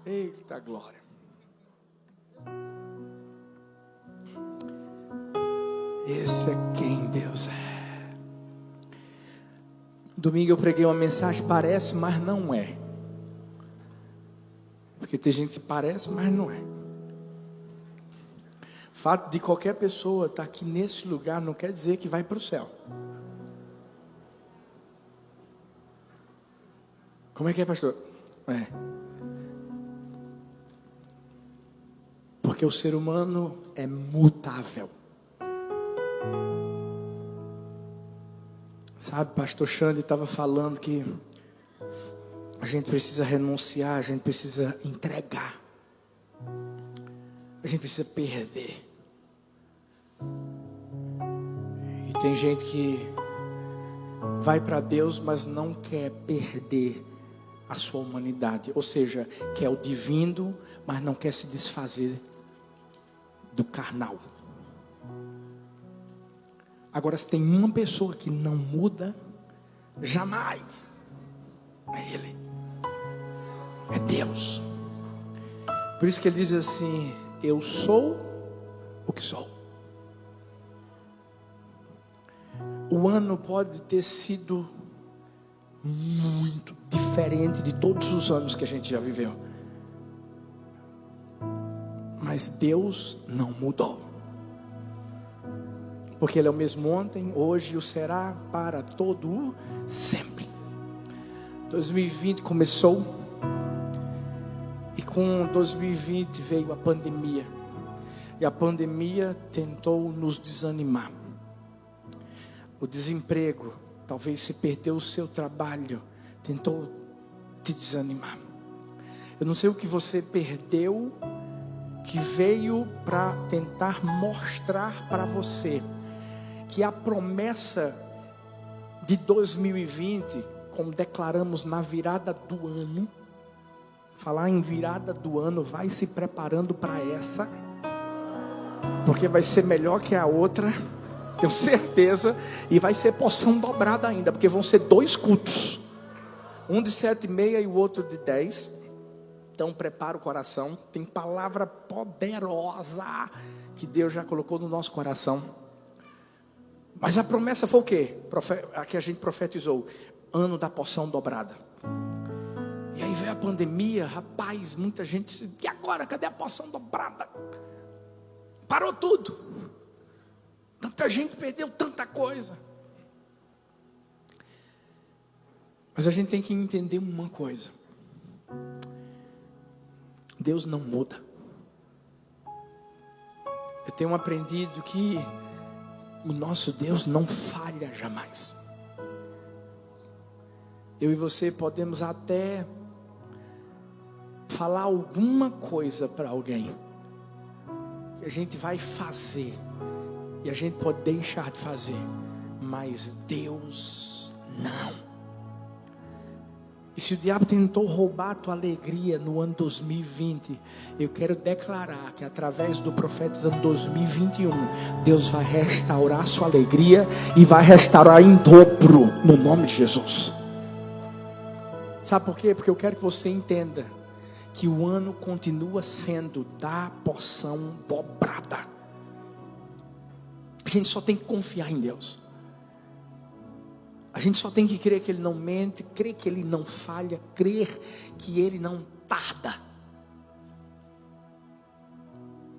Eita glória. Esse é quem Deus é. Domingo eu preguei uma mensagem, parece, mas não é. Porque tem gente que parece, mas não é. O fato de qualquer pessoa estar aqui nesse lugar não quer dizer que vai para o céu. Como é que é, pastor? É. Porque o ser humano é mutável. Sabe, pastor Xande estava falando que a gente precisa renunciar, a gente precisa entregar, a gente precisa perder. E tem gente que vai para Deus, mas não quer perder a sua humanidade. Ou seja, quer o divino, mas não quer se desfazer do carnal. Agora, se tem uma pessoa que não muda, jamais, é Ele, é Deus. Por isso que Ele diz assim: eu sou o que sou. O ano pode ter sido muito diferente de todos os anos que a gente já viveu, mas Deus não mudou. Porque Ele é o mesmo ontem, hoje e o será para todo o sempre. 2020 começou. E com 2020 veio a pandemia. E a pandemia tentou nos desanimar. O desemprego, talvez se perdeu o seu trabalho, tentou te desanimar. Eu não sei o que você perdeu, que veio para tentar mostrar para você que a promessa de 2020, como declaramos na virada do ano, falar em virada do ano, vai se preparando para essa, porque vai ser melhor que a outra, tenho certeza, e vai ser porção dobrada ainda, porque vão ser 2 cultos, um de 7h30 e o outro de 10. Então prepara o coração, tem palavra poderosa que Deus já colocou no nosso coração. Mas a promessa foi o quê? A que a gente profetizou: ano da porção dobrada. E aí veio a pandemia, rapaz, muita gente disse: e agora, cadê a porção dobrada? Parou tudo. Tanta gente perdeu tanta coisa. Mas a gente tem que entender uma coisa: Deus não muda. Eu tenho aprendido que o nosso Deus não falha jamais. Eu e você podemos até falar alguma coisa para alguém que a gente vai fazer, e a gente pode deixar de fazer, mas Deus não. E se o diabo tentou roubar a tua alegria no ano 2020, eu quero declarar que através do Profetizando 2021, Deus vai restaurar a sua alegria e vai restaurar em dobro, no nome de Jesus. Sabe por quê? Porque eu quero que você entenda que o ano continua sendo da porção dobrada. A gente só tem que confiar em Deus. A gente só tem que crer que Ele não mente, crer que Ele não falha, crer que Ele não tarda.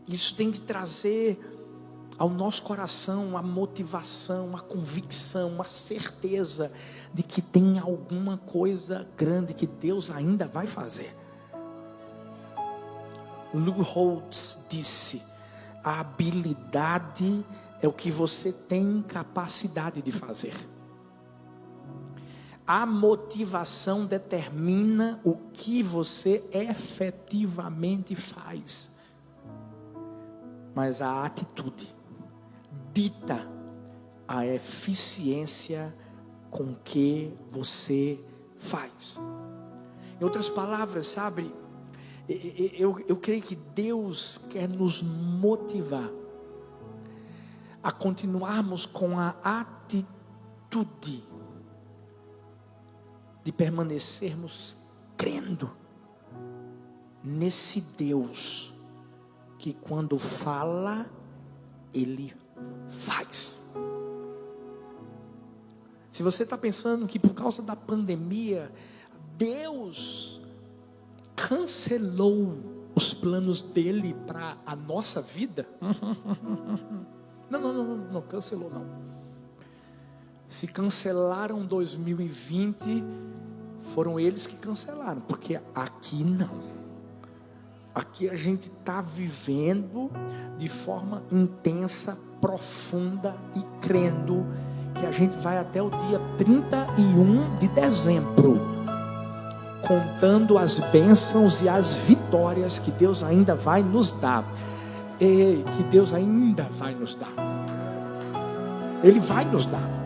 Isso tem que trazer ao nosso coração a motivação, a convicção, a certeza de que tem alguma coisa grande que Deus ainda vai fazer. Lou Holtz disse: a habilidade é o que você tem capacidade de fazer. A motivação determina o que você efetivamente faz. Mas a atitude dita a eficiência com que você faz. Em outras palavras, sabe, eu creio que Deus quer nos motivar a continuarmos com a atitude de permanecermos crendo nesse Deus que quando fala, Ele faz. Se você está pensando que por causa da pandemia, Deus cancelou os planos dele para a nossa vida, não, cancelou não. Se cancelaram 2020, foram eles que cancelaram, porque aqui não. Aqui a gente está vivendo de forma intensa, profunda e crendo que a gente vai até o dia 31 de dezembro, contando as bênçãos e as vitórias que Deus ainda vai nos dar. Que Deus ainda vai nos dar. Ele vai nos dar.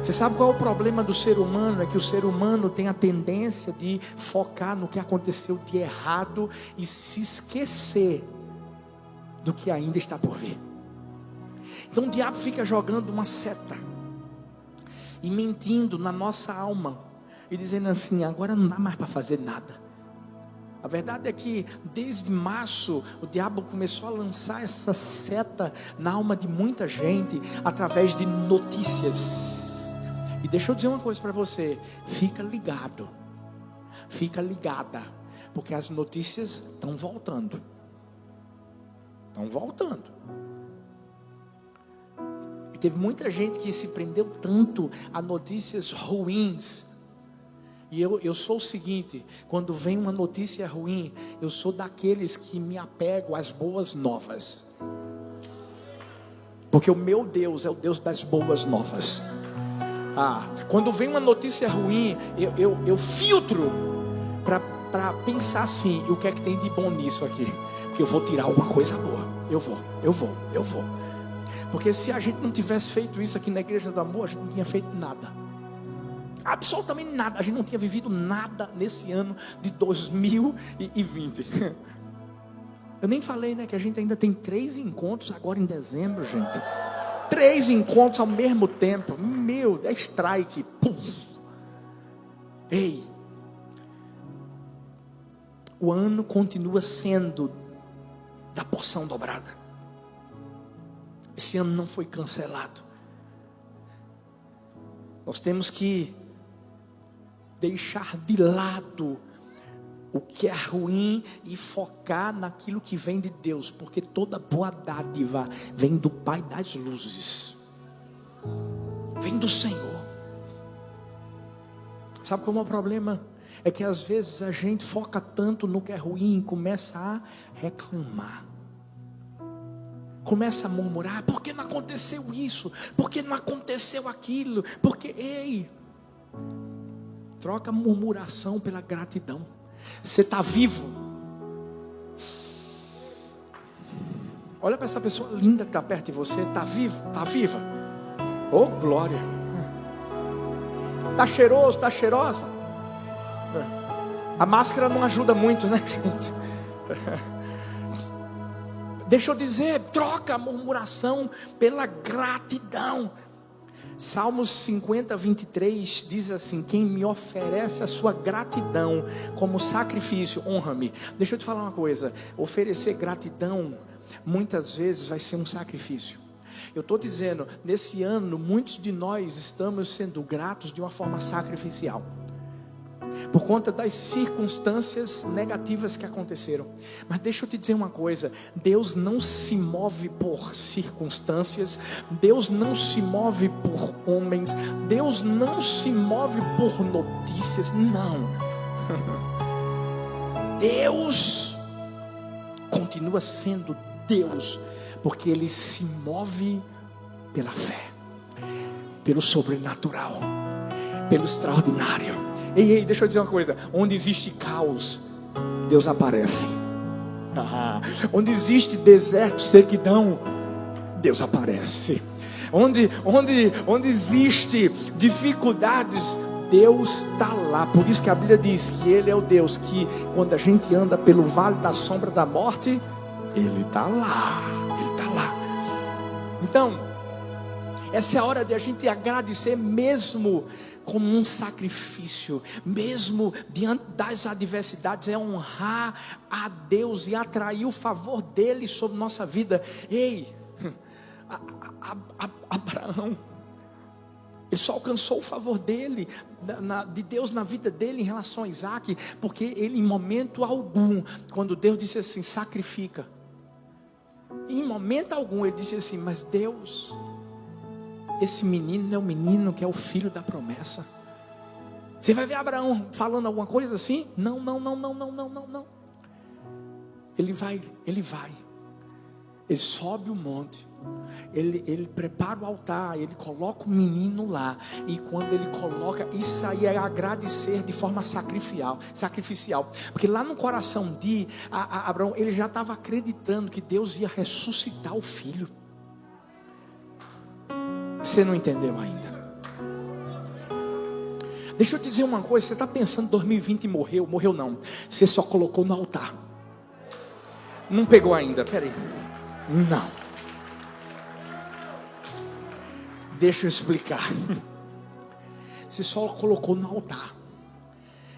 Você sabe qual é o problema do ser humano? É que o ser humano tem a tendência de focar no que aconteceu de errado e se esquecer do que ainda está por vir. Então o diabo fica jogando uma seta e mentindo na nossa alma e dizendo assim: agora não dá mais para fazer nada. A verdade é que desde março o diabo começou a lançar essa seta na alma de muita gente através de notícias. E deixa eu dizer uma coisa para você: fica ligado, fica ligada, porque as notícias estão voltando. E teve muita gente que se prendeu tanto a notícias ruins. E eu sou o seguinte: quando vem uma notícia ruim, eu sou daqueles que me apego às boas novas, porque o meu Deus é o Deus das boas novas. Quando vem uma notícia ruim, eu filtro para pensar assim: o que é que tem de bom nisso aqui? Porque eu vou tirar alguma coisa boa. Eu vou. Porque se a gente não tivesse feito isso aqui na Igreja do Amor, a gente não tinha feito nada. Absolutamente nada. A gente não tinha vivido nada nesse ano de 2020. Eu nem falei, né, que a gente ainda tem 3 encontros agora em dezembro, gente. 3 encontros ao mesmo tempo. Meu, é strike. Pum. Ei, o ano continua sendo da porção dobrada. Esse ano não foi cancelado. Nós temos que deixar de lado o que é ruim e focar naquilo que vem de Deus, porque toda boa dádiva vem do Pai das luzes, vem do Senhor. Sabe qual é o problema? É que às vezes a gente foca tanto no que é ruim e começa a reclamar, começa a murmurar: por que não aconteceu isso? Por que não aconteceu aquilo? Porque, troca a murmuração pela gratidão. Você está vivo. Olha para essa pessoa linda que está perto de você. Está vivo? Está viva? Oh, glória. Está cheiroso? Está cheirosa? A máscara não ajuda muito, né, gente? Deixa eu dizer, troca a murmuração pela gratidão. Salmos 50, 23 diz assim: quem me oferece a sua gratidão como sacrifício, honra-me. Deixa eu te falar uma coisa: oferecer gratidão muitas vezes vai ser um sacrifício. Eu estou dizendo, nesse ano muitos de nós estamos sendo gratos de uma forma sacrificial, por conta das circunstâncias negativas que aconteceram. Mas deixa eu te dizer uma coisa: Deus não se move por circunstâncias, Deus não se move por homens, Deus não se move por notícias, não. Deus continua sendo Deus, porque Ele se move pela fé, pelo sobrenatural, pelo extraordinário. Ei, deixa eu dizer uma coisa: onde existe caos, Deus aparece. Onde existe deserto, sequidão, Deus aparece. Onde existe dificuldades, Deus está lá. Por isso que a Bíblia diz que Ele é o Deus que, quando a gente anda pelo vale da sombra da morte, Ele está lá. Ele está lá. Então, Essa é a hora de a gente agradecer mesmo como um sacrifício, mesmo diante das adversidades, é honrar a Deus e atrair o favor dele sobre nossa vida. Ei, Abraão, ele só alcançou o favor dele, de Deus na vida dele em relação a Isaac, porque ele em momento algum, quando Deus disse assim, sacrifica, em momento algum ele disse assim, mas Deus, esse menino é o menino que é o filho da promessa. Você vai ver Abraão falando alguma coisa assim? Não. Ele vai, ele sobe o monte, ele prepara o altar, ele coloca o menino lá, e quando ele coloca, isso aí é agradecer de forma sacrificial, porque lá no coração de Abraão, ele já estava acreditando que Deus ia ressuscitar o filho. Você não entendeu ainda? Deixa eu te dizer uma coisa, você está pensando 2020 morreu não, você só colocou no altar, não pegou ainda, peraí, não, deixa eu explicar, você só colocou no altar,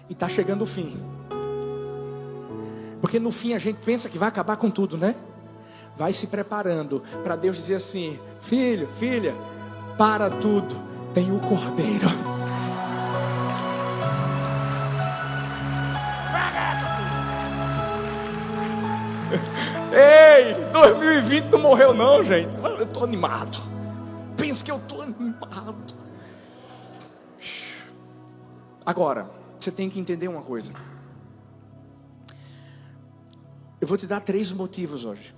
e está chegando o fim, porque no fim a gente pensa que vai acabar com tudo, né? Vai se preparando para Deus dizer assim, filho, filha, para tudo, tem o cordeiro. Ei, 2020 não morreu não, gente. Eu estou animado. Penso que eu estou animado. Agora, você tem que entender uma coisa. Eu vou te dar 3 motivos hoje,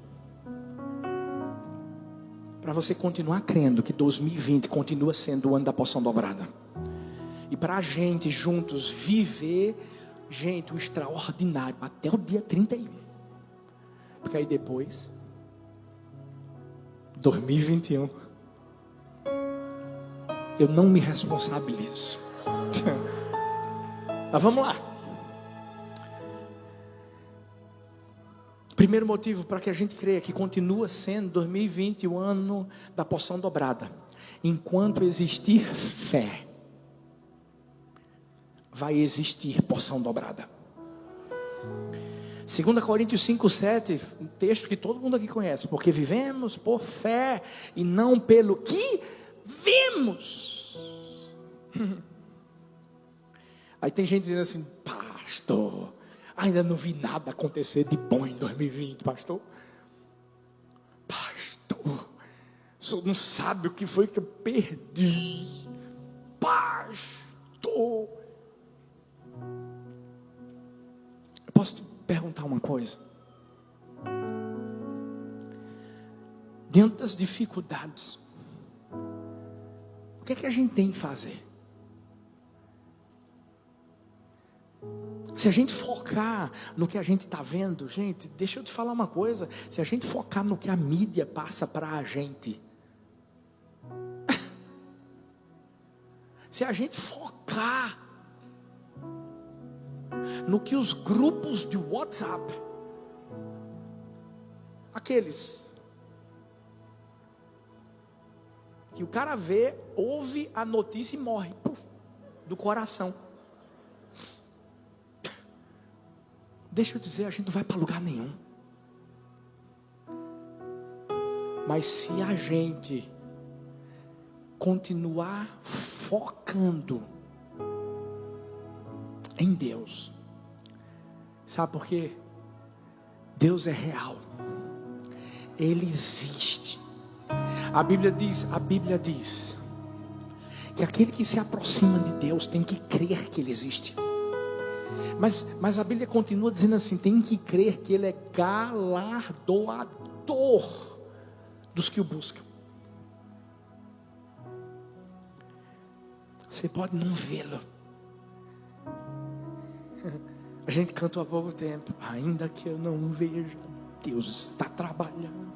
para você continuar crendo que 2020 continua sendo o ano da porção dobrada. E para a gente juntos viver, gente, o extraordinário até o dia 31. Porque aí depois, 2021, eu não me responsabilizo. Mas vamos lá. Primeiro motivo para que a gente creia que continua sendo 2020 o ano da porção dobrada. Enquanto existir fé, vai existir porção dobrada. 2 Coríntios 5:7, um texto que todo mundo aqui conhece. Porque vivemos por fé e não pelo que vemos. Aí tem gente dizendo assim, pastor, ainda não vi nada acontecer de bom em 2020, pastor. Pastor, o senhor não sabe o que foi que eu perdi. Pastor, eu posso te perguntar uma coisa? Diante das dificuldades, o que é que a gente tem que fazer? Se a gente focar no que a gente está vendo, gente, deixa eu te falar uma coisa. Se a gente focar no que a mídia passa para a gente, se a gente focar no que os grupos de WhatsApp, aqueles que o cara vê, ouve a notícia e morre, puf, do coração. Deixa eu dizer, a gente não vai para lugar nenhum. Mas se a gente continuar focando em Deus, sabe por quê? Deus é real, Ele existe. A Bíblia diz que aquele que se aproxima de Deus tem que crer que Ele existe. Mas a Bíblia continua dizendo assim, tem que crer que Ele é galardoador dos que o buscam. Você pode não vê-lo. A gente cantou há pouco tempo, ainda que eu não veja, Deus está trabalhando.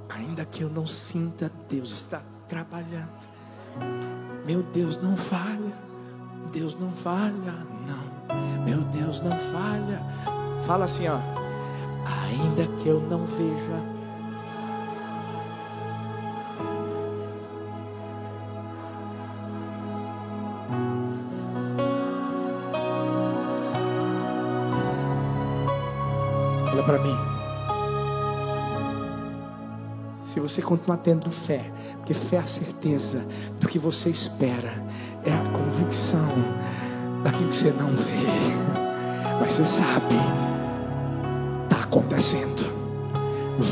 Ainda que eu não sinta, Deus está trabalhando. Meu Deus não falha, Deus não falha, não. Meu Deus não falha. Fala assim, ó. Ainda que eu não veja. Olha para mim. Se você continuar tendo fé, porque fé é a certeza do que você espera, é a convicção daquilo que você não vê, mas você sabe, está acontecendo,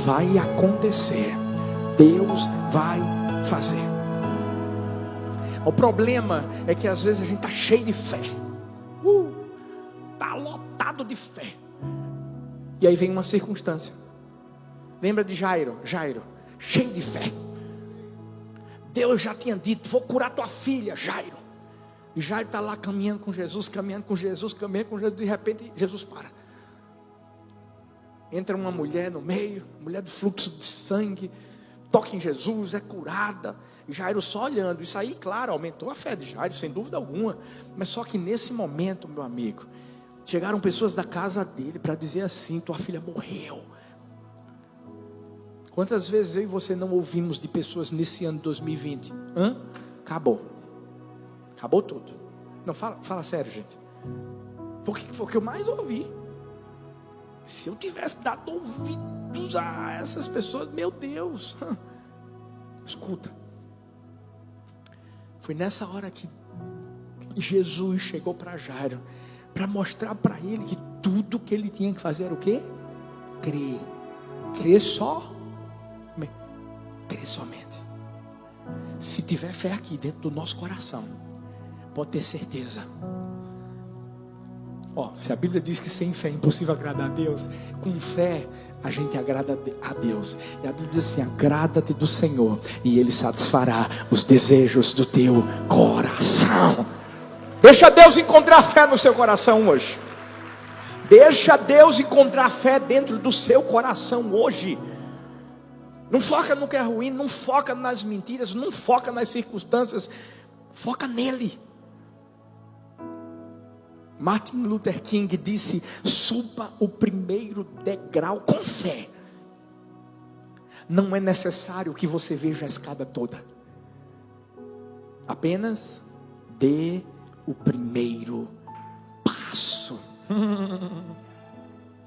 vai acontecer, Deus vai fazer. O problema é que às vezes a gente está cheio de fé, está lotado de fé, e aí vem uma circunstância. Lembra de Jairo, cheio de fé. Deus já tinha dito: vou curar tua filha, Jairo. E Jairo está lá caminhando com Jesus. De repente Jesus para. Entra uma mulher no meio, mulher do fluxo de sangue, toca em Jesus, é curada. E Jairo só olhando. Isso aí, claro, aumentou a fé de Jairo, sem dúvida alguma. Mas só que nesse momento, meu amigo, chegaram pessoas da casa dele para dizer assim: tua filha morreu. Quantas vezes eu e você não ouvimos de pessoas nesse ano de 2020? Acabou tudo. Não, fala sério, gente. Foi o que eu mais ouvi. Se eu tivesse dado ouvidos a essas pessoas, meu Deus. Escuta. Foi nessa hora que Jesus chegou para Jairo, para mostrar para ele que tudo que ele tinha que fazer era o quê? Crer. Crer somente. Se tiver fé aqui dentro do nosso coração, pode ter certeza. Se a Bíblia diz que sem fé é impossível agradar a Deus, com fé a gente agrada a Deus. E a Bíblia diz assim: agrada-te do Senhor e Ele satisfará os desejos do teu coração. Deixa Deus encontrar fé no seu coração hoje. Deixa Deus encontrar fé dentro do seu coração hoje. Não foca no que é ruim, não foca nas mentiras, não foca nas circunstâncias, foca nele. Martin Luther King disse: suba o primeiro degrau com fé. Não é necessário que você veja a escada toda, apenas dê o primeiro passo.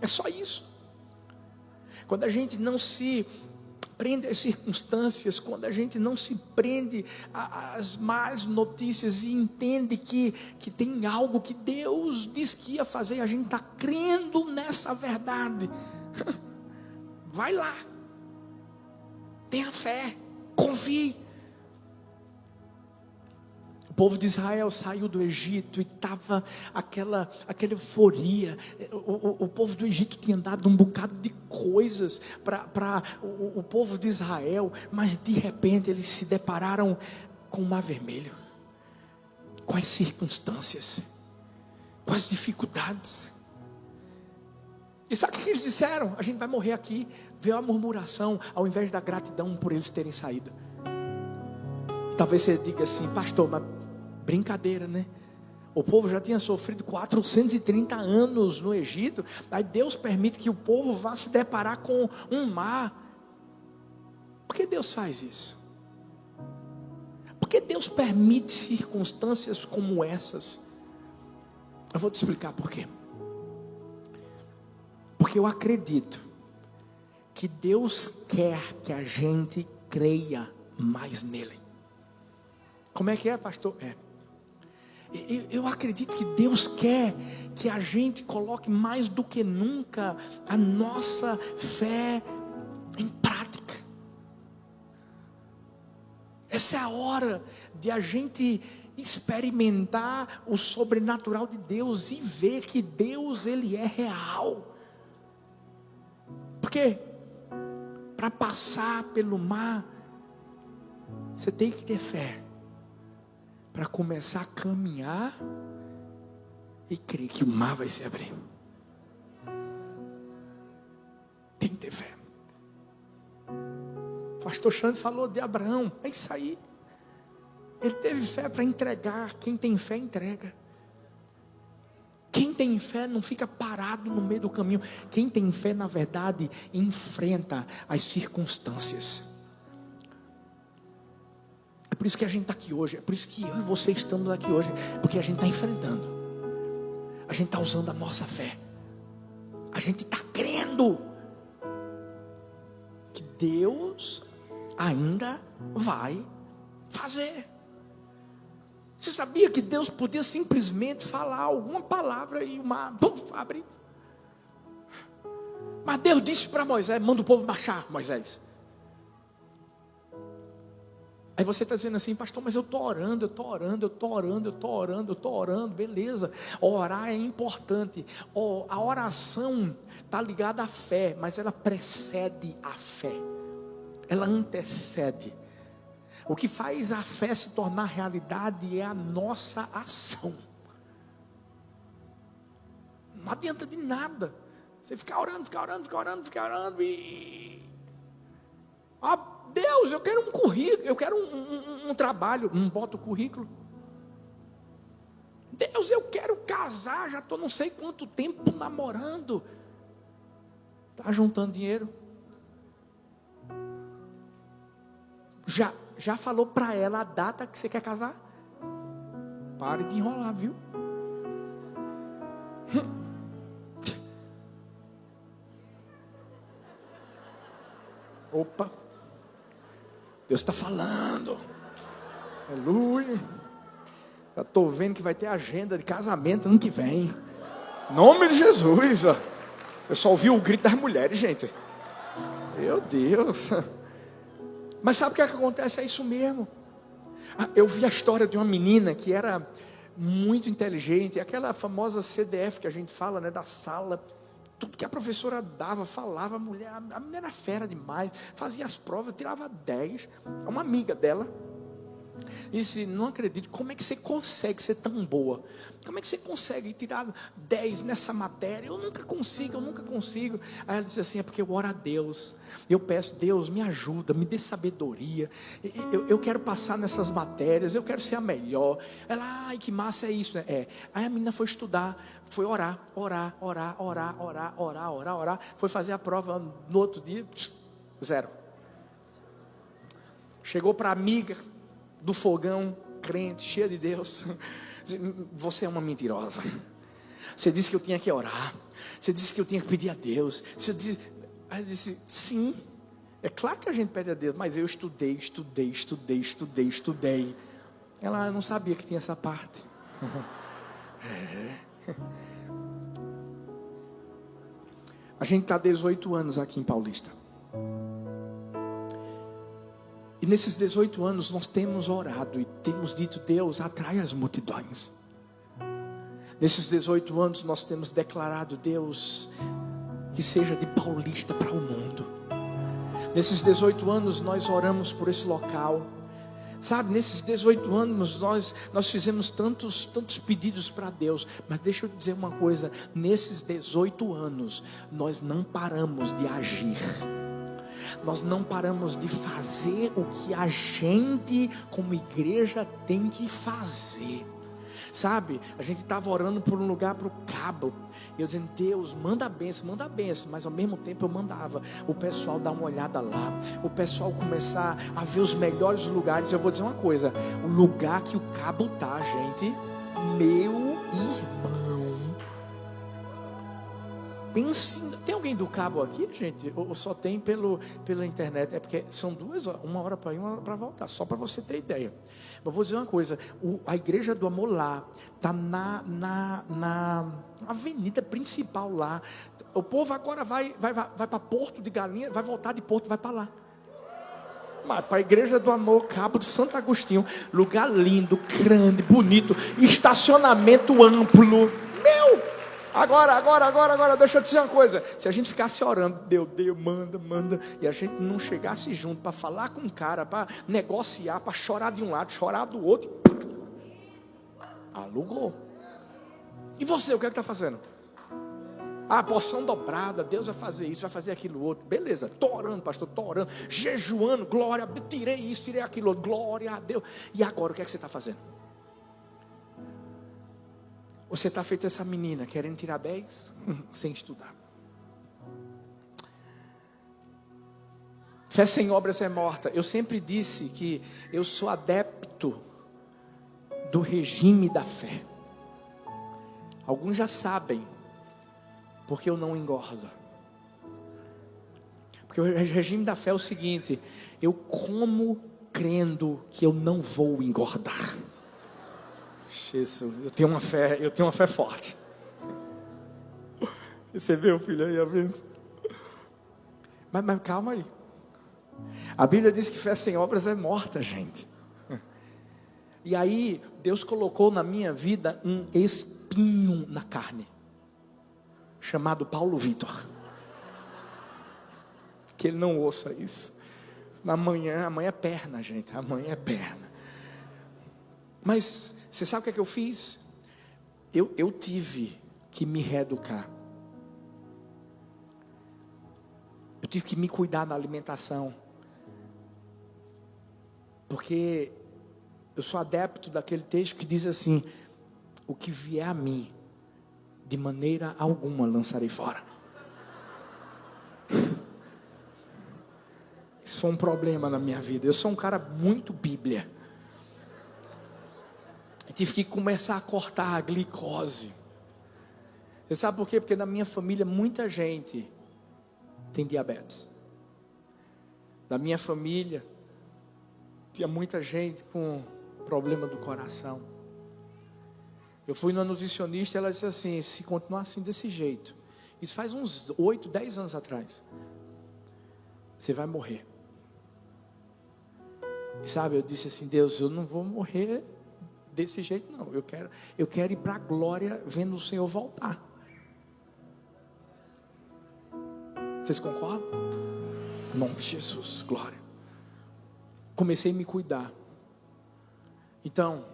É só isso. Quando a gente não se prende às circunstâncias, quando a gente não se prende às más notícias e entende que tem algo que Deus diz que ia fazer, a gente está crendo nessa verdade. Vai lá, tenha fé, confie. O povo de Israel saiu do Egito e estava aquela euforia. O povo do Egito tinha dado um bocado de coisas para o povo de Israel, mas de repente eles se depararam com o Mar Vermelho, com as circunstâncias, com as dificuldades. E sabe o que eles disseram? A gente vai morrer aqui. Veio a murmuração ao invés da gratidão por eles terem saído. Talvez você diga assim: pastor, mas brincadeira, né? O povo já tinha sofrido 430 anos no Egito. Aí Deus permite que o povo vá se deparar com um mar. Por que Deus faz isso? Por que Deus permite circunstâncias como essas? Eu vou te explicar por quê. Porque eu acredito que Deus quer que a gente creia mais nele. Como é que é, pastor? Eu acredito que Deus quer que a gente coloque mais do que nunca a nossa fé em prática. Essa é a hora de a gente experimentar o sobrenatural de Deus e ver que Deus, Ele é real. Porque para passar pelo mar, você tem que ter fé. Para começar a caminhar e crer que o mar vai se abrir. Tem que ter fé. O pastor Xande falou de Abraão. É isso aí. Ele teve fé para entregar. Quem tem fé, entrega. Quem tem fé não fica parado no meio do caminho. Quem tem fé, na verdade, enfrenta as circunstâncias. É por isso que a gente está aqui hoje. É por isso que eu e você estamos aqui hoje. Porque a gente está enfrentando. A gente está usando a nossa fé. A gente está crendo que Deus ainda vai fazer. Você sabia que Deus podia simplesmente falar alguma palavra e o mar abre? Mas Deus disse para Moisés: manda o povo marchar, Moisés. Aí você está dizendo assim: pastor, mas eu estou orando, beleza. Orar é importante. A oração está ligada à fé, mas ela precede a fé. Ela antecede. O que faz a fé se tornar realidade é a nossa ação. Não adianta de nada você ficar orando e... Deus, eu quero um currículo, eu quero um trabalho, não bota o currículo. Deus, eu quero casar, já estou não sei quanto tempo namorando. Está juntando dinheiro? Já falou para ela a data que você quer casar? Pare de enrolar, viu? Opa, Deus está falando. Aleluia. Já estou vendo que vai ter agenda de casamento ano que vem. Em nome de Jesus. Eu só ouvi o grito das mulheres, gente. Meu Deus. Mas sabe o que acontece? É isso mesmo. Eu vi a história de uma menina que era muito inteligente. Aquela famosa CDF que a gente fala, né, da sala. Tudo que a professora dava, falava, a menina era fera demais. Fazia as provas, tirava 10. Uma amiga dela disse: não acredito, como é que você consegue ser tão boa? Como é que você consegue tirar 10 nessa matéria? Eu nunca consigo. Aí ela disse assim: é porque eu oro a Deus. Eu peço: Deus, me ajuda, me dê sabedoria. Eu quero passar nessas matérias, eu quero ser a melhor. Ela: ai, que massa é isso, né? Aí a menina foi estudar, foi orar. Foi fazer a prova no outro dia, 0. Chegou para a amiga do fogão, crente, cheia de Deus: você é uma mentirosa. Você disse que eu tinha que orar. Você disse que eu tinha que pedir a Deus. Aí eu disse: sim, é claro que a gente pede a Deus, mas eu estudei. Ela: eu não sabia que tinha essa parte. A gente está há 18 anos aqui em Paulista. E nesses 18 anos nós temos orado e temos dito: Deus, atrai as multidões. Nesses 18 anos nós temos declarado: Deus, que seja de Paulista para o mundo. Nesses 18 anos nós oramos por esse local. Sabe, nesses 18 anos nós fizemos tantos pedidos para Deus. Mas deixa eu dizer uma coisa: nesses 18 anos nós não paramos de agir. Nós não paramos de fazer o que a gente como igreja tem que fazer. Sabe, a gente estava orando por um lugar para o Cabo. E eu dizendo: Deus, manda a bênção. Mas ao mesmo tempo eu mandava o pessoal dar uma olhada lá, o pessoal começar a ver os melhores lugares. Eu vou dizer uma coisa: o lugar que o Cabo está, gente, meu irmão, pense. Tem alguém do Cabo aqui, gente? Ou só tem pela internet? É porque são 2 horas, 1 hora para ir, 1 hora para voltar, só para você ter ideia. Mas vou dizer uma coisa: a Igreja do Amor lá está na avenida principal lá. O povo agora vai para Porto de Galinha, vai voltar de Porto, vai para lá. Mas para a Igreja do Amor, Cabo de Santo Agostinho, lugar lindo, grande, bonito, estacionamento amplo. Agora, deixa eu te dizer uma coisa: se a gente ficasse orando, Deus, manda, e a gente não chegasse junto para falar com o cara, para negociar, para chorar de um lado, chorar do outro, alugou. E você, o que é que está fazendo? A porção dobrada, Deus vai fazer isso, vai fazer aquilo outro. Beleza, estou orando, pastor, estou orando, jejuando, glória a Deus, tirei isso, tirei aquilo outro, glória a Deus. E agora, o que é que você está fazendo? Você está feito essa menina querendo tirar 10 sem estudar. Fé sem obras é morta. Eu sempre disse que eu sou adepto do regime da fé. Alguns já sabem, Porque eu não engordo. Porque o regime da fé é o seguinte: eu como crendo que eu não vou engordar. Jesus, eu tenho uma fé forte. Você vê o filho aí, a benção. Mas calma aí. A Bíblia diz que fé sem obras é morta, gente. E aí, Deus colocou na minha vida um espinho na carne, chamado Paulo Vitor. Que ele não ouça isso. Amanhã é perna, gente. Amanhã é perna. Mas, você sabe o que eu fiz? Eu tive que me reeducar. Eu tive que me cuidar na alimentação. Porque eu sou adepto daquele texto que diz assim: o que vier a mim, de maneira alguma lançarei fora. Isso foi um problema na minha vida. Eu sou um cara muito Bíblia. Eu tive que começar a cortar a glicose. Você sabe por quê? Porque na minha família muita gente tem diabetes. Na minha família tinha muita gente com problema do coração. Eu fui numa nutricionista e ela disse assim: se continuar assim desse jeito, isso faz uns 8, 10 anos atrás, você vai morrer. E sabe, eu disse assim: Deus, eu não vou morrer desse jeito não. Eu quero ir para a glória vendo o Senhor voltar. Vocês concordam? Em nome de Jesus, glória. Comecei a me cuidar. Então,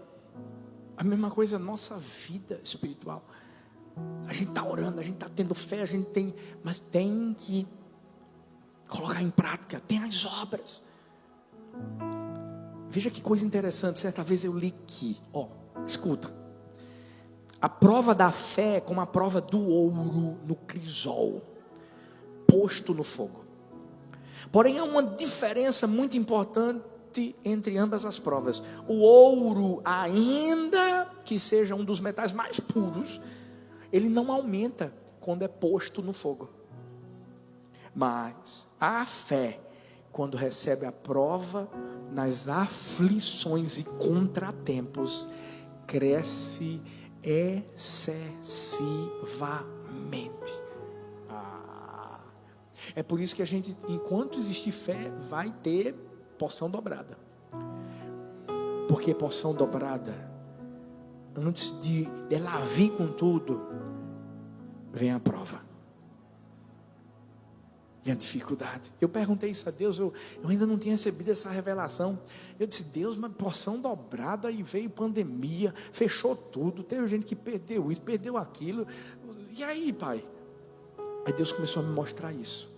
a mesma coisa, nossa vida espiritual. A gente está orando, a gente está tendo fé, a gente tem, mas tem que colocar em prática, tem as obras. Veja que coisa interessante, certa vez eu li que, escuta. A prova da fé é como a prova do ouro no crisol, posto no fogo. Porém, há uma diferença muito importante entre ambas as provas. O ouro, ainda que seja um dos metais mais puros, ele não aumenta quando é posto no fogo. Mas a fé, quando recebe a prova nas aflições e contratempos, cresce excessivamente. É por isso que a gente, enquanto existir fé, vai ter porção dobrada. Porque porção dobrada, antes de ela vir com tudo, vem a prova. E a dificuldade. Eu perguntei isso a Deus, eu ainda não tinha recebido essa revelação. Eu disse: Deus, mas porção dobrada, e veio pandemia, fechou tudo, teve gente que perdeu isso, perdeu aquilo. E aí, pai? Aí Deus começou a me mostrar isso.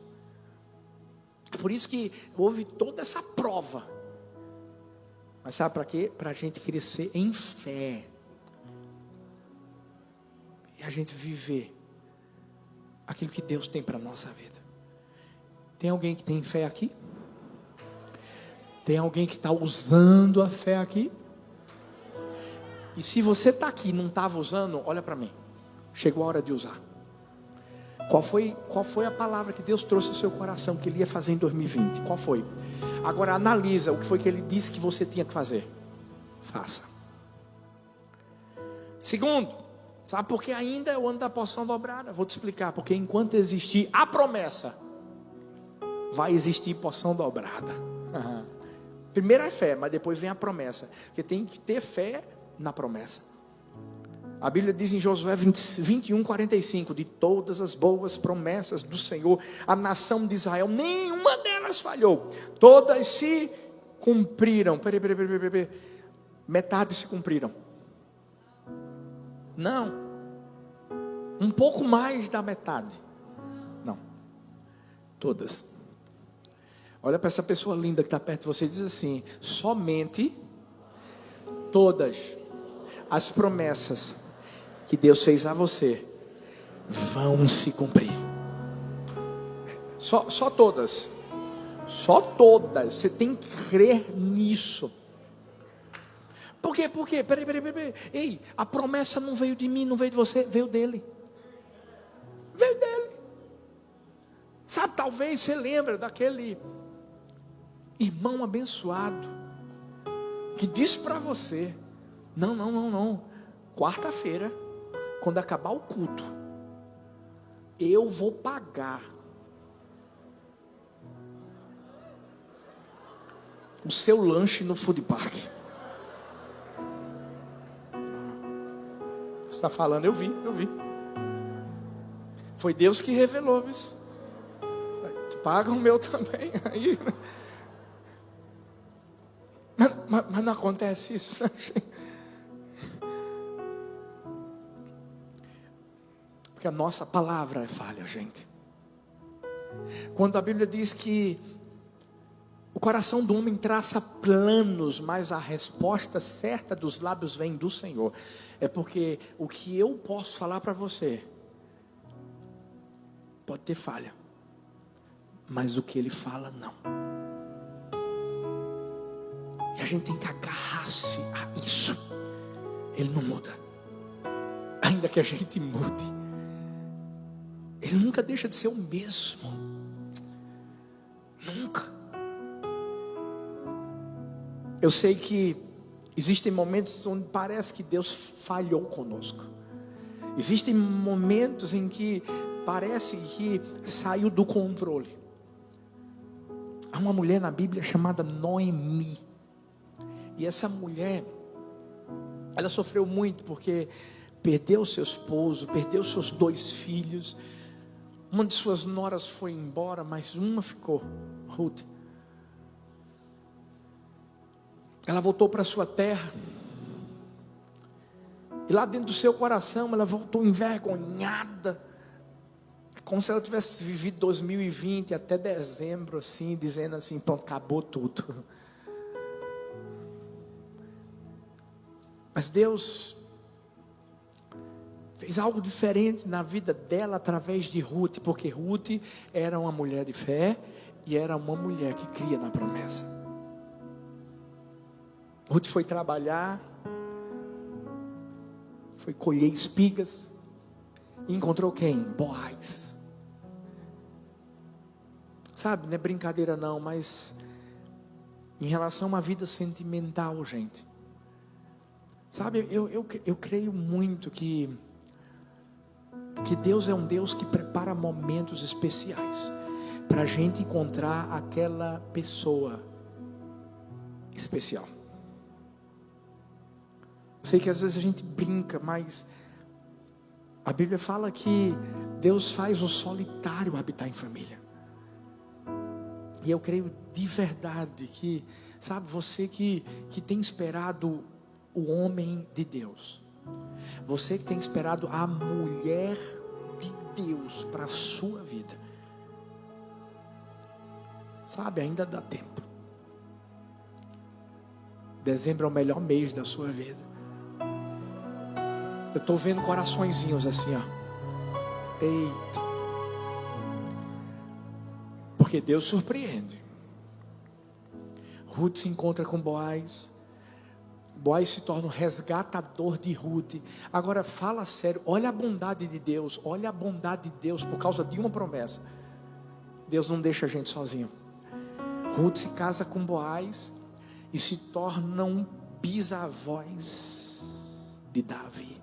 Por isso que houve toda essa prova. Mas sabe para quê? Para a gente crescer em fé. E a gente viver aquilo que Deus tem para a nossa vida. Tem alguém que tem fé aqui? Tem alguém que está usando a fé aqui? E se você está aqui e não estava usando, olha para mim. Chegou a hora de usar. Qual foi a palavra que Deus trouxe ao seu coração que Ele ia fazer em 2020? Qual foi? Agora analisa o que foi que Ele disse que você tinha que fazer. Faça. Segundo, sabe por que ainda é o ano da porção dobrada? Vou te explicar. Porque enquanto existir a promessa, vai existir porção dobrada. Primeiro é fé, mas depois vem a promessa. Porque tem que ter fé na promessa. A Bíblia diz em Josué 21:45: de todas as boas promessas do Senhor, a nação de Israel, nenhuma delas falhou. Todas se cumpriram. Peraí. Metade se cumpriram. Não. Um pouco mais da metade. Não. Todas. Olha para essa pessoa linda que está perto de você e diz assim: somente todas as promessas que Deus fez a você vão se cumprir. Só todas. Só todas. Você tem que crer nisso. Por quê? Peraí. Ei, a promessa não veio de mim, não veio de você, veio dele. Veio dele. Sabe, talvez você lembra daquele irmão abençoado que disse para você: não. Quarta-feira, quando acabar o culto, eu vou pagar o seu lanche no food park. Você está falando, eu vi. Foi Deus que revelou, viu? Paga o meu também. Aí, mas não acontece isso, né, gente? Porque a nossa palavra é falha, gente. Quando a Bíblia diz que o coração do homem traça planos, mas a resposta certa dos lábios vem do Senhor. É porque o que eu posso falar para você pode ter falha, mas o que Ele fala, não. E a gente tem que agarrar-se a isso. Ele não muda, ainda que a gente mude. Ele nunca deixa de ser o mesmo. Nunca. Eu sei que existem momentos onde parece que Deus falhou conosco. Existem momentos em que parece que saiu do controle. Há uma mulher na Bíblia chamada Noemi. E essa mulher, ela sofreu muito porque perdeu seu esposo, perdeu seus 2 filhos. Uma de suas noras foi embora, mas uma ficou, Ruth. Ela voltou para sua terra. E lá dentro do seu coração, ela voltou envergonhada. Como se ela tivesse vivido 2020 até dezembro, assim, dizendo assim: pronto, acabou tudo. Mas Deus fez algo diferente na vida dela através de Ruth, porque Ruth era uma mulher de fé e era uma mulher que cria na promessa. Ruth foi trabalhar, foi colher espigas e encontrou quem? Boaz. Sabe, não é brincadeira não, mas em relação a uma vida sentimental, gente, sabe, eu creio muito que Deus é um Deus que prepara momentos especiais para a gente encontrar aquela pessoa especial. Sei que às vezes a gente brinca, mas a Bíblia fala que Deus faz o solitário habitar em família. E eu creio de verdade que, sabe, você que tem esperado o homem de Deus, você que tem esperado a mulher de Deus para a sua vida, sabe, ainda dá tempo. Dezembro é o melhor mês da sua vida. Eu estou vendo coraçõezinhos assim, ó. Eita. Porque Deus surpreende. Ruth se encontra com Boaz. Boaz se torna um resgatador de Ruth. Agora fala sério, olha a bondade de Deus. Olha a bondade de Deus por causa de uma promessa. Deus não deixa a gente sozinho. Ruth se casa com Boaz e se tornam bisavós de Davi.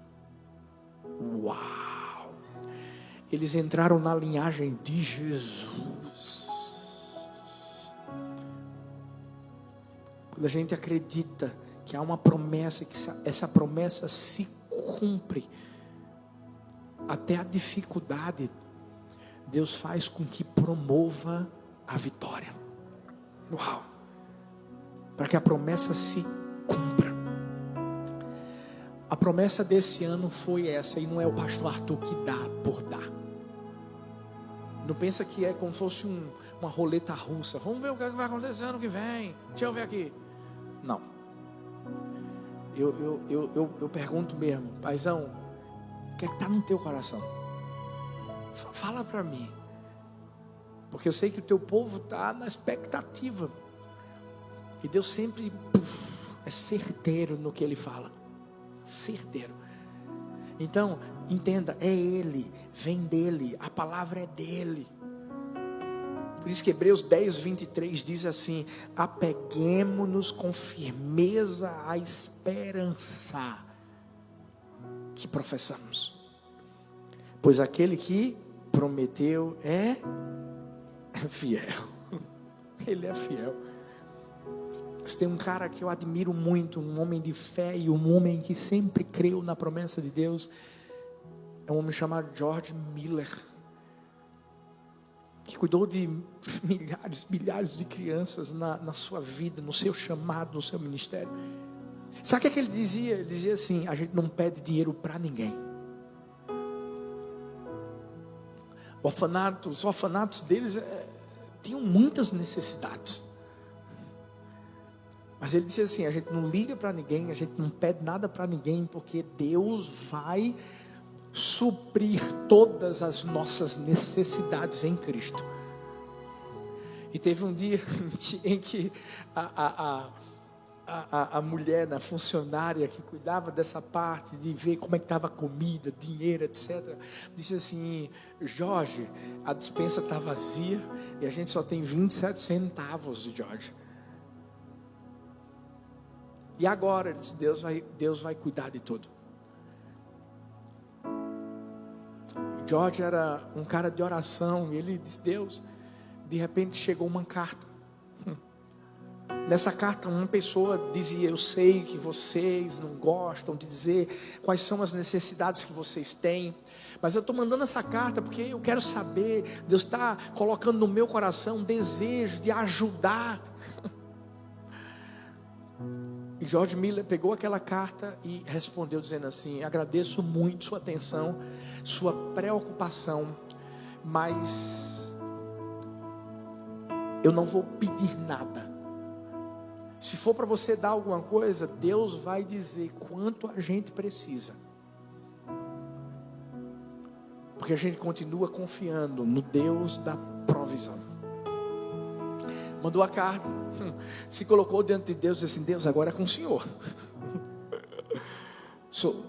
Uau! Eles entraram na linhagem de Jesus. Quando a gente acredita que há uma promessa, que essa promessa se cumpre, até a dificuldade, Deus faz com que promova a vitória. Uau! Para que a promessa se cumpra. A promessa desse ano foi essa, e não é o pastor Arthur que dá por dar. Não pensa que é como se fosse uma roleta russa. Vamos ver o que vai acontecer ano que vem. Deixa eu ver aqui. Não. Eu pergunto mesmo, paizão, o que é que está no teu coração? Fala para mim. Porque eu sei que o teu povo está na expectativa. E Deus sempre é certeiro no que Ele fala. Certeiro. Então, entenda, é Ele, vem dEle, a palavra é dEle. Por isso que Hebreus 10, 23 diz assim: apeguemo-nos com firmeza à esperança que professamos, pois aquele que prometeu é fiel. Ele é fiel. Tem um cara que eu admiro muito, um homem de fé e um homem que sempre creu na promessa de Deus. É um homem chamado George Miller, que cuidou de milhares de crianças na sua vida, no seu chamado, no seu ministério. Sabe o que ele dizia? Ele dizia assim: a gente não pede dinheiro para ninguém. Os orfanatos deles tinham muitas necessidades. Mas ele dizia assim: a gente não liga para ninguém, a gente não pede nada para ninguém, porque Deus vai suprir todas as nossas necessidades em Cristo. E teve um dia em que a mulher, a funcionária que cuidava dessa parte, de ver como é que estava a comida, dinheiro, etc., disse assim: Jorge, a despensa está vazia e a gente só tem 27 centavos de Jorge. E agora, ele disse, Deus vai cuidar de tudo. George era um cara de oração, e ele disse: Deus, de repente chegou uma carta. Nessa carta uma pessoa dizia: eu sei que vocês não gostam de dizer quais são as necessidades que vocês têm, mas eu estou mandando essa carta porque eu quero saber, Deus está colocando no meu coração um desejo de ajudar. E George Miller pegou aquela carta e respondeu dizendo assim: agradeço muito sua atenção, sua preocupação, mas eu não vou pedir nada. Se for para você dar alguma coisa, Deus vai dizer quanto a gente precisa, porque a gente continua confiando no Deus da provisão. Mandou a carta, se colocou diante de Deus e disse assim: Deus, agora é com o Senhor.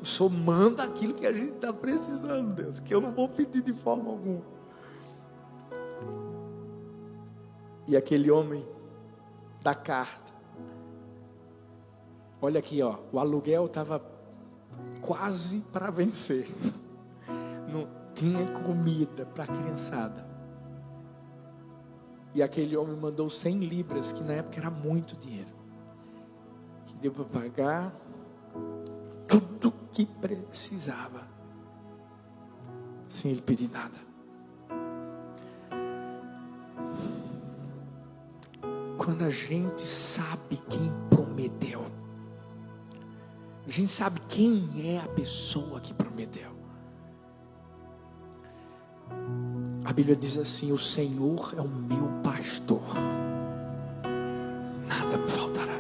O Senhor manda aquilo que a gente está precisando, Deus, que eu não vou pedir de forma alguma. E aquele homem da carta, olha aqui, ó, o aluguel estava quase para vencer, não tinha comida para a criançada. E aquele homem mandou 100 libras, que na época era muito dinheiro, que deu para pagar tudo que precisava, sem ele pedir nada. Quando a gente sabe quem prometeu, a gente sabe quem é a pessoa que prometeu. A Bíblia diz assim: o Senhor é o meu pastor, nada me faltará.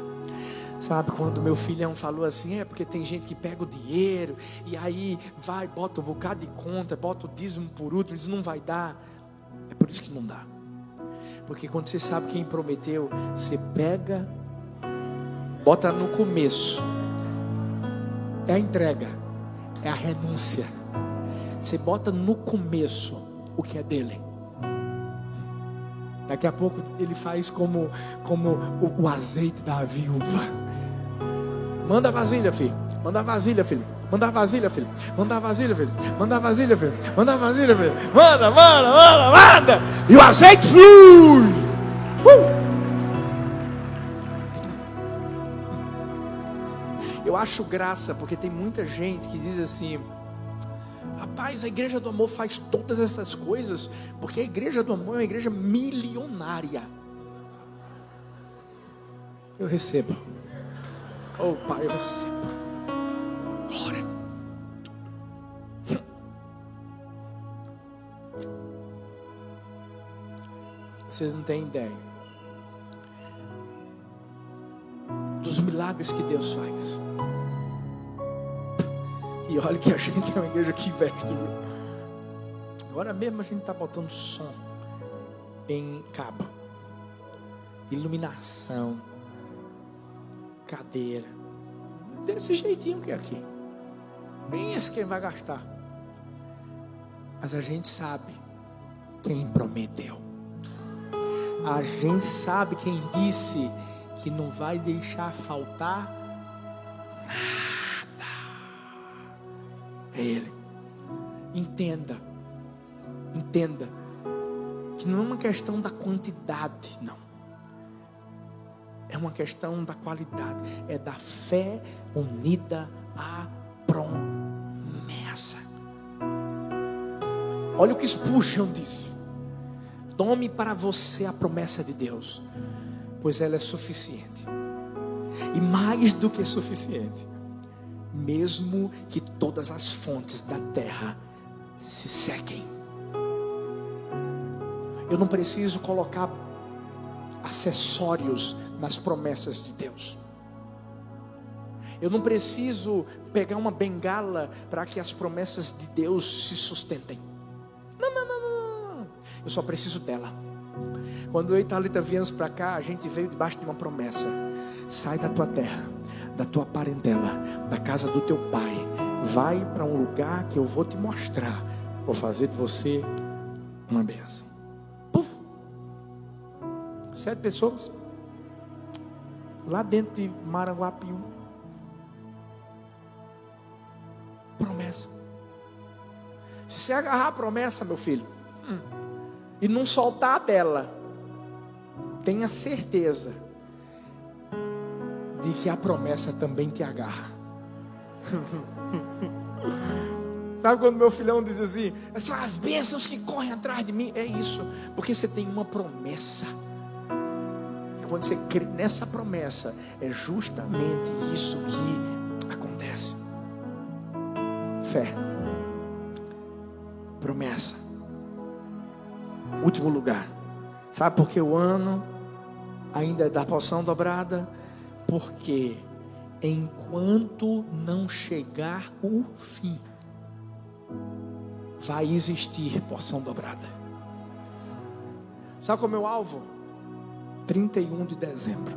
Sabe, quando meu filhão falou assim: é porque tem gente que pega o dinheiro e aí vai, bota um bocado de conta, bota o dízimo por último, diz não vai dar. É por isso que não dá. Porque quando você sabe quem prometeu, você pega, bota no começo, é a entrega, é a renúncia. Você bota no começo o que é dele. Daqui a pouco ele faz como o azeite da viúva. Manda a vasilha, filho. Manda a vasilha, filho. Manda a vasilha, filho. Manda a vasilha, filho. Manda a vasilha, filho. Manda a vasilha, filho. Manda. E o azeite flui. Eu acho graça, porque tem muita gente que diz assim: rapaz, a Igreja do Amor faz todas essas coisas porque a Igreja do Amor é uma igreja milionária. Eu recebo. Oh Pai, eu recebo. Glória. Vocês não têm ideia dos milagres que Deus faz. E olha que a gente é uma igreja que investe. Agora mesmo a gente está botando som em cabo, iluminação, cadeira, desse jeitinho que é aqui. Bem esse quem vai gastar. Mas a gente sabe quem prometeu. A gente sabe quem disse que não vai deixar faltar nada. É Ele. Entenda que não é uma questão da quantidade, não. É uma questão da qualidade. É da fé unida à promessa. Olha o que Spurgeon disse: tome para você a promessa de Deus, pois ela é suficiente. E mais do que suficiente. Mesmo que todas as fontes da terra se sequem. Eu não preciso colocar acessórios nas promessas de Deus. Eu não preciso pegar uma bengala para que as promessas de Deus se sustentem. Não. Eu só preciso dela. Quando eu e Thalita viemos para cá, a gente veio debaixo de uma promessa: sai da tua terra, da tua parentela, da casa do teu pai, vai para um lugar que eu vou te mostrar. Vou fazer de você uma bênção. 7 pessoas lá dentro de Maranguapiú. Promessa. Se você agarrar a promessa, meu filho, e não soltar dela, tenha certeza de que a promessa também te agarra. Sabe quando meu filhão diz assim: são as bênçãos que correm atrás de mim? É isso, porque você tem uma promessa. E quando você crê nessa promessa, é justamente isso que acontece. Fé, promessa. Último lugar. Sabe por que o ano ainda é da porção dobrada? Porque enquanto não chegar o fim, vai existir porção dobrada. Sabe qual é o meu alvo? 31 de dezembro.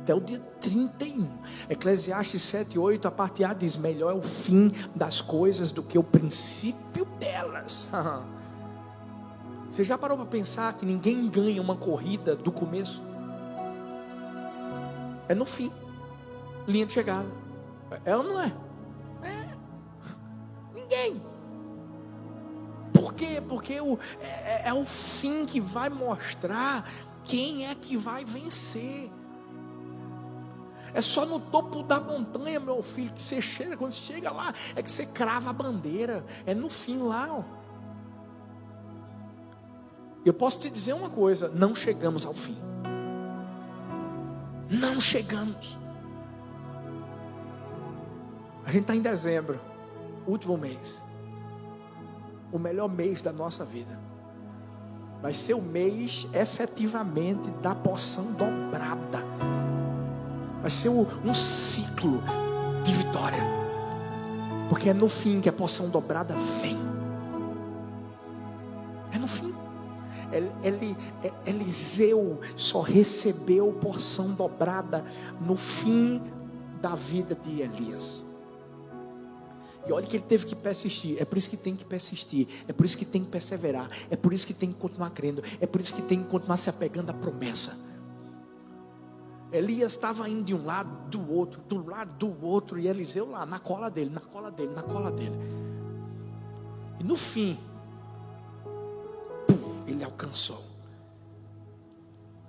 Até o dia 31. Eclesiastes 7:8, a parte A diz: melhor é o fim das coisas do que o princípio delas. Você já parou para pensar que ninguém ganha uma corrida do começo? É no fim. Linha de chegada. É ou não é? É. Ninguém. Por quê? Porque é o fim que vai mostrar quem é que vai vencer. É só no topo da montanha, meu filho, que você chega. Quando você chega lá, é que você crava a bandeira. É no fim lá, ó. Eu posso te dizer uma coisa: não chegamos ao fim. Não chegamos. A gente está em dezembro, último mês. O melhor mês da nossa vida. Vai ser o mês efetivamente da porção dobrada. Vai ser um ciclo de vitória. Porque é no fim que a porção dobrada vem. É no fim. Eliseu só recebeu porção dobrada no fim da vida de Elias. E olha que ele teve que persistir. É por isso que tem que persistir. É por isso que tem que perseverar. É por isso que tem que continuar crendo. É por isso que tem que continuar se apegando à promessa. Elias estava indo de um lado, do lado do outro, e Eliseu lá, na cola dele. E no fim, ele alcançou.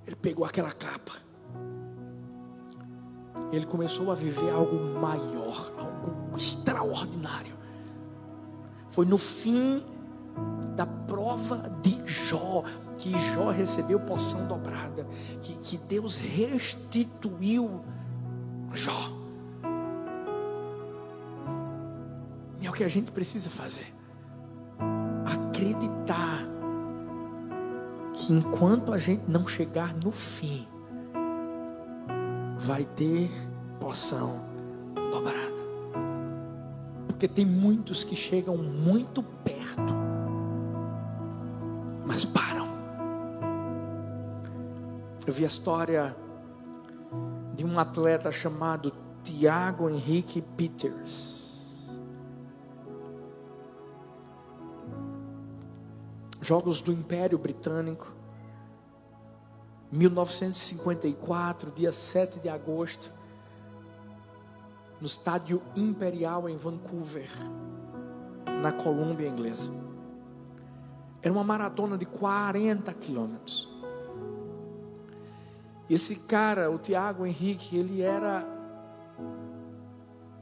Ele pegou aquela capa. Ele começou a viver algo maior, algo extraordinário. Foi no fim da prova de Jó que Jó recebeu porção dobrada, que Deus restituiu Jó. E é o que a gente precisa fazer: acreditar que enquanto a gente não chegar no fim, vai ter porção dobrada. Porque tem muitos que chegam muito perto, mas param. Eu vi a história de um atleta chamado Thiago Henrique Peters. Jogos do Império Britânico, 1954, dia 7 de agosto, no Estádio Imperial em Vancouver, na Colômbia Inglesa. Era uma maratona de 40 quilômetros. Esse cara, o Thiago Henrique, ele era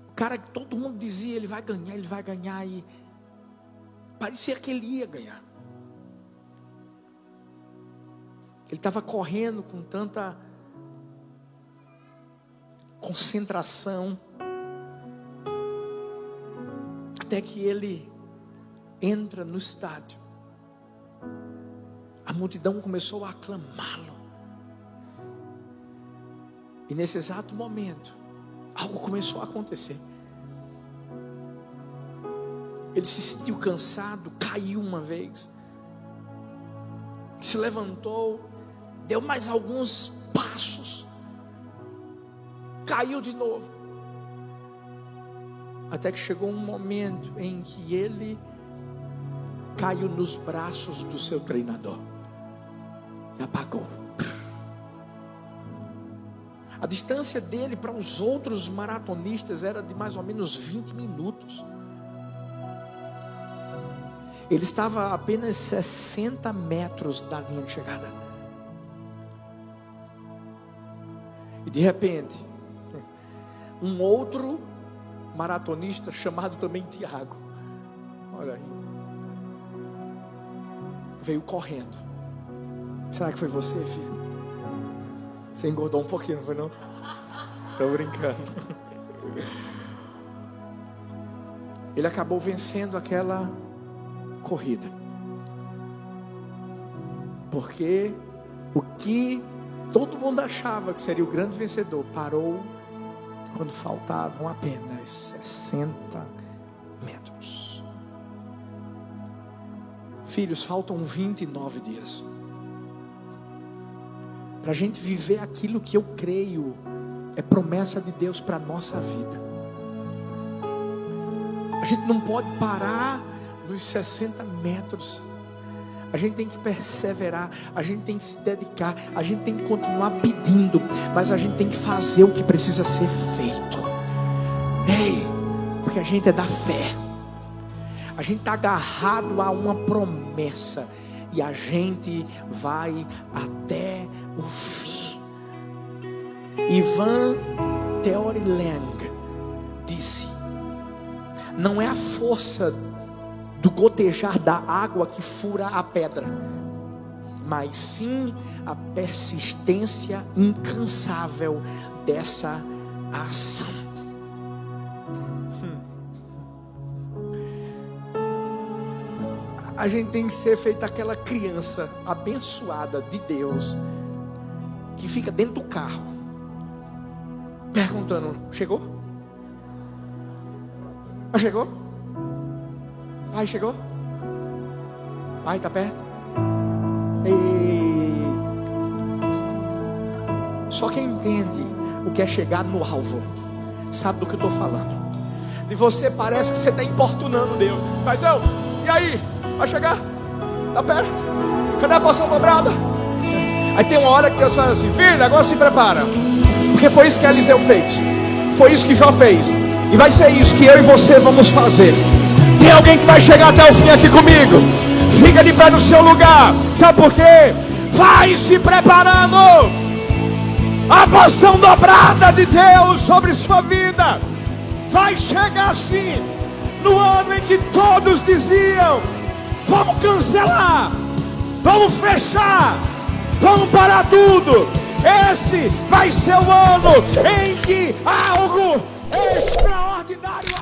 o cara que todo mundo dizia, ele vai ganhar, e parecia que ele ia ganhar. Ele estava correndo com tanta concentração, até que ele entra no estádio. A multidão começou a aclamá-lo. E nesse exato momento, algo começou a acontecer. Ele se sentiu cansado, caiu uma vez, se levantou, deu mais alguns passos, caiu de novo, até que chegou um momento em que ele caiu nos braços do seu treinador e apagou. A distância dele para os outros maratonistas era de mais ou menos 20 minutos. Ele estava a apenas 60 metros da linha de chegada. E de repente, um outro maratonista chamado também Tiago, olha aí, veio correndo. Será que foi você, filho? Você engordou um pouquinho, não foi não? Estou brincando. Ele acabou vencendo aquela corrida, porque o que todo mundo achava que seria o grande vencedor parou quando faltavam apenas 60 metros. Filhos, faltam 29 dias para a gente viver aquilo que eu creio é promessa de Deus para a nossa vida. A gente não pode parar nos 60 metros. A gente tem que perseverar, a gente tem que se dedicar, a gente tem que continuar pedindo, mas a gente tem que fazer o que precisa ser feito. Ei, porque a gente é da fé, a gente está agarrado a uma promessa e a gente vai até o fim. Ivan Theory-Lang disse: não é a força do gotejar da água que fura a pedra, mas sim a persistência incansável dessa ação. A gente tem que ser feita aquela criança abençoada de Deus que fica dentro do carro perguntando: chegou? Ah, chegou? Ai, chegou? Ai, tá perto? Ei. Só quem entende o que é chegar no alvo sabe do que eu estou falando. De você parece que você está importunando Deus. Mas e aí? Vai chegar? Tá perto? Cadê a porção dobrada? Aí tem uma hora que Deus fala assim: filho, agora se prepara, porque foi isso que Eliseu fez, foi isso que Jó fez, e vai ser isso que eu e você vamos fazer. Tem alguém que vai chegar até o fim aqui comigo? Fica de pé no seu lugar. Sabe por quê? Vai se preparando. A porção dobrada de Deus sobre sua vida vai chegar assim, no ano em que todos diziam: vamos cancelar, vamos fechar, vamos parar tudo. Esse vai ser o ano em que algo extraordinário